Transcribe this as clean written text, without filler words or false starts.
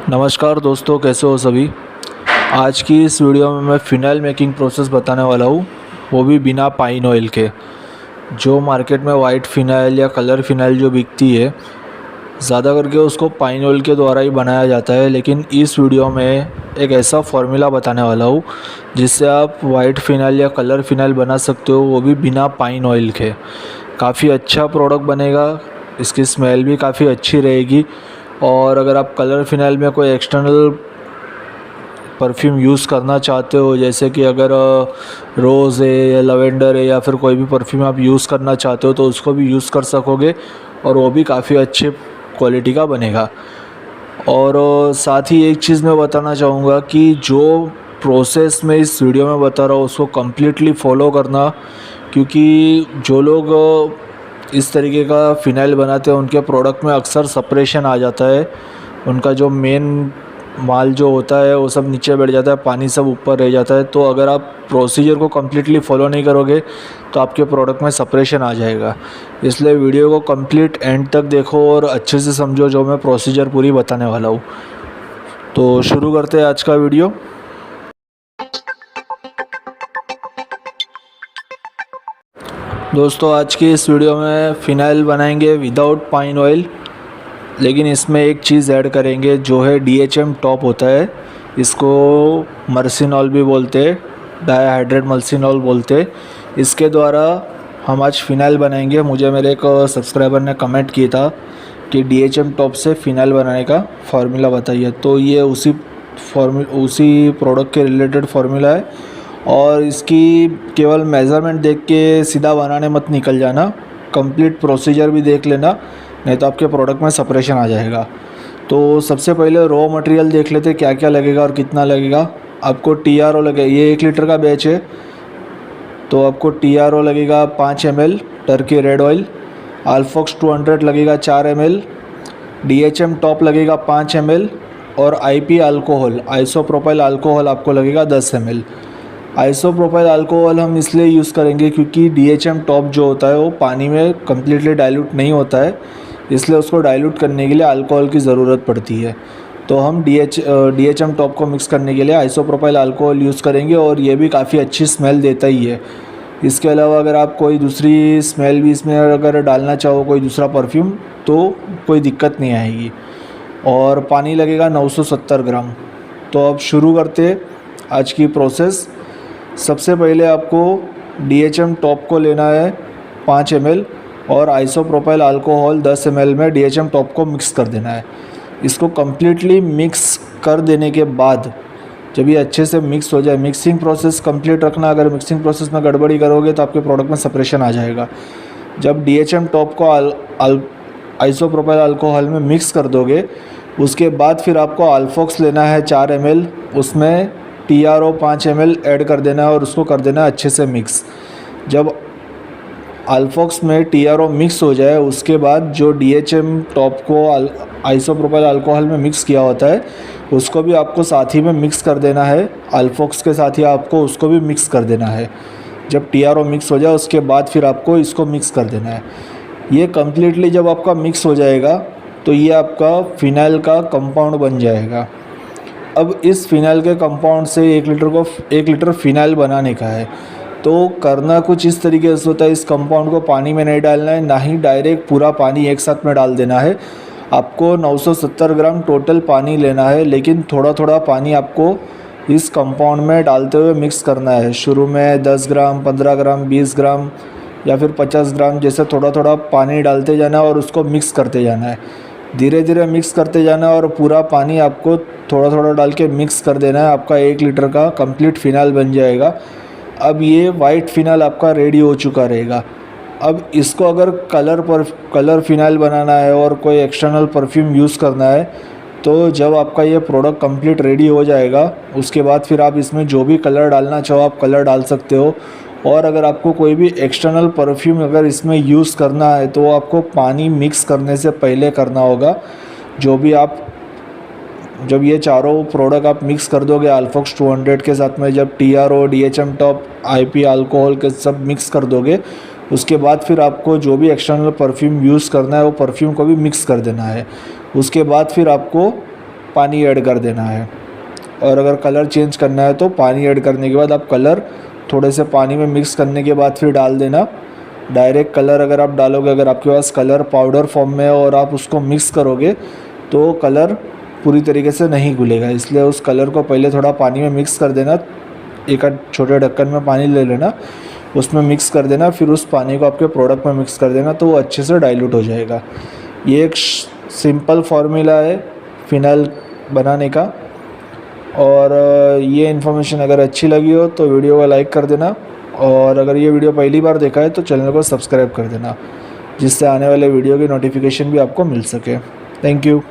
नमस्कार दोस्तों, कैसे हो सभी। आज की इस वीडियो में मैं फ़िनाइल मेकिंग प्रोसेस बताने वाला हूँ, वो भी बिना पाइन ऑयल के। जो मार्केट में वाइट फ़िनाइल या कलर फ़िनाइल जो बिकती है, ज़्यादा करके उसको पाइन ऑयल के द्वारा ही बनाया जाता है। लेकिन इस वीडियो में एक ऐसा फार्मूला बताने वाला हूँ जिससे आप वाइट फ़िनाइल या कलर फ़िनाइल बना सकते हो, वो भी बिना पाइन ऑयल के। काफ़ी अच्छा प्रोडक्ट बनेगा, इसकी स्मेल भी काफ़ी अच्छी रहेगी। और अगर आप कलर फ़िनाइल में कोई एक्सटर्नल परफ्यूम यूज़ करना चाहते हो, जैसे कि अगर रोज़ है या लवेंडर है या फिर कोई भी परफ्यूम आप यूज़ करना चाहते हो, तो उसको भी यूज़ कर सकोगे और वो भी काफ़ी अच्छे क्वालिटी का बनेगा। और साथ ही एक चीज़ मैं बताना चाहूँगा कि जो प्रोसेस मैं इस वीडियो में बता रहा हूँ उसको कम्प्लीटली फॉलो करना, क्योंकि जो लोग इस तरीके का फ़िनाइल बनाते हैं उनके प्रोडक्ट में अक्सर सेपरेशन आ जाता है। उनका जो मेन माल जो होता है वो सब नीचे बैठ जाता है, पानी सब ऊपर रह जाता है। तो अगर आप प्रोसीजर को कम्प्लीटली फॉलो नहीं करोगे तो आपके प्रोडक्ट में सेपरेशन आ जाएगा। इसलिए वीडियो को कंप्लीट एंड तक देखो और अच्छे से समझो जो मैं प्रोसीजर पूरी बताने वाला हूँ। तो शुरू करते हैं आज का वीडियो। दोस्तों, आज की इस वीडियो में फ़िनाइल बनाएंगे विदाउट पाइन ऑयल, लेकिन इसमें एक चीज़ ऐड करेंगे जो है DHM टॉप होता है। इसको मर्सिनॉल भी बोलते हैं, डाईहाइड्रेट मर्सिनॉल बोलते हैं। इसके द्वारा हम आज फ़िनाइल बनाएंगे। मुझे मेरे एक सब्सक्राइबर ने कमेंट किया था कि DHM टॉप से फ़िनाइल बनाने का फार्मूला बताइए, तो ये उसी प्रोडक्ट के रिलेटेड फार्मूला है। और इसकी केवल मेज़रमेंट देख के सीधा बनाने मत निकल जाना, कंप्लीट प्रोसीजर भी देख लेना, नहीं तो आपके प्रोडक्ट में सेपरेशन आ जाएगा। तो सबसे पहले रॉ मटेरियल देख लेते क्या क्या लगेगा और कितना लगेगा। आपको TRO लगेगा, ये 1 लीटर का बैच है तो आपको TRO लगेगा 5 ml टर्की रेड ऑयल, अल्फॉक्स 200 लगेगा 4 ml, DHM टॉप लगेगा 5 ml और IP अल्कोहल, आइसोप्रोपाइल अल्कोहल आपको लगेगा 10 ml। आइसोप्रोपाइल अल्कोहल हम इसलिए यूज़ करेंगे क्योंकि DHM टॉप जो होता है वो पानी में कम्प्लीटली डाइल्यूट नहीं होता है, इसलिए उसको डाइल्यूट करने के लिए अल्कोहल की ज़रूरत पड़ती है। तो हम DHM टॉप को मिक्स करने के लिए आइसोप्रोपाइल अल्कोहल यूज़ करेंगे और ये भी काफ़ी अच्छी स्मेल देता ही है। इसके अलावा अगर आप कोई दूसरी स्मेल भी इसमें अगर डालना चाहो, कोई दूसरा परफ्यूम, तो कोई दिक्कत नहीं आएगी। और पानी लगेगा 970 ग्राम। तो अब शुरू करते आज की प्रोसेस। सबसे पहले आपको DHM टॉप को लेना है 5 ml और आइसोप्रोपाइल अल्कोहल 10 ml में DHM टॉप को मिक्स कर देना है। इसको कम्प्लीटली मिक्स कर देने के बाद जब ये अच्छे से मिक्स हो जाए, मिक्सिंग प्रोसेस कंप्लीट रखना। अगर मिक्सिंग प्रोसेस में गड़बड़ी करोगे तो आपके प्रोडक्ट में सेपरेशन आ जाएगा। जब DHM टॉप को आइसोप्रोपाइल अल्कोहल में मिक्स कर दोगे, उसके बाद फिर आपको अल्फॉक्स लेना है 4 ml, उसमें TRO 5 ml ऐड कर देना है और उसको कर देना है अच्छे से मिक्स। जब अल्फॉक्स में TRO मिक्स हो जाए उसके बाद जो DHM टॉप को आइसोप्रोपाइल अल्कोहल में मिक्स किया होता है उसको भी आपको साथ ही में मिक्स कर देना है। अल्फॉक्स के साथ ही आपको उसको भी मिक्स कर देना है। जब TRO मिक्स हो जाए उसके बाद फिर आपको इसको मिक्स कर देना है। ये कम्प्लीटली जब आपका मिक्स हो जाएगा तो ये आपका फ़िनाइल का कंपाउंड बन जाएगा। अब इस फ़िनाइल के कंपाउंड से 1 लीटर फ़िनाइल बनाने का है, तो करना कुछ इस तरीके से होता है। इस कंपाउंड को पानी में नहीं डालना है, ना ही डायरेक्ट पूरा पानी एक साथ में डाल देना है। आपको 970 ग्राम टोटल पानी लेना है, लेकिन थोड़ा थोड़ा पानी आपको इस कंपाउंड में डालते हुए मिक्स करना है। शुरू में 10 ग्राम, 15 ग्राम, 20 ग्राम या फिर 50 ग्राम, जैसे थोड़ा थोड़ा पानी डालते जाना है और उसको मिक्स करते जाना है। धीरे धीरे मिक्स करते जाना है और पूरा पानी आपको थोड़ा थोड़ा डाल के मिक्स कर देना है। आपका 1 लीटर का कंप्लीट फ़िनाइल बन जाएगा। अब ये वाइट फ़िनाइल आपका रेडी हो चुका रहेगा। अब इसको अगर कलर फ़िनाइल बनाना है और कोई एक्सटर्नल परफ्यूम यूज़ करना है, तो जब आपका ये प्रोडक्ट कंप्लीट रेडी हो जाएगा उसके बाद फिर आप इसमें जो भी कलर डालना चाहो आप कलर डाल सकते हो। और अगर आपको कोई भी एक्सटर्नल परफ्यूम अगर इसमें यूज़ करना है तो आपको पानी मिक्स करने से पहले करना होगा। जब ये चारों प्रोडक्ट आप मिक्स कर दोगे अल्फॉक्स 200 के साथ में, जब TRO, DHM top, IP alcohol के सब मिक्स कर दोगे, उसके बाद फिर आपको जो भी एक्सटर्नल परफ्यूम यूज़ करना है वो परफ्यूम को भी मिक्स कर देना है। उसके बाद फिर आपको पानी ऐड कर देना है। और अगर कलर चेंज करना है तो पानी ऐड करने के बाद आप कलर थोड़े से पानी में मिक्स करने के बाद फिर डाल देना। डायरेक्ट कलर अगर आप डालोगे, अगर आपके पास कलर पाउडर फॉर्म में है और आप उसको मिक्स करोगे तो कलर पूरी तरीके से नहीं घुलेगा, इसलिए उस कलर को पहले थोड़ा पानी में मिक्स कर देना। एक आध छोटे ढक्कन में पानी ले लेना, उसमें मिक्स कर देना, फिर उस पानी को आपके प्रोडक्ट में मिक्स कर देना तो वो अच्छे से डाइल्यूट हो जाएगा। ये एक सिंपल फार्मूला है फिनाइल बनाने का। और ये इन्फॉर्मेशन अगर अच्छी लगी हो तो वीडियो को लाइक कर देना, और अगर ये वीडियो पहली बार देखा है तो चैनल को सब्सक्राइब कर देना, जिससे आने वाले वीडियो की नोटिफिकेशन भी आपको मिल सके। Thank you.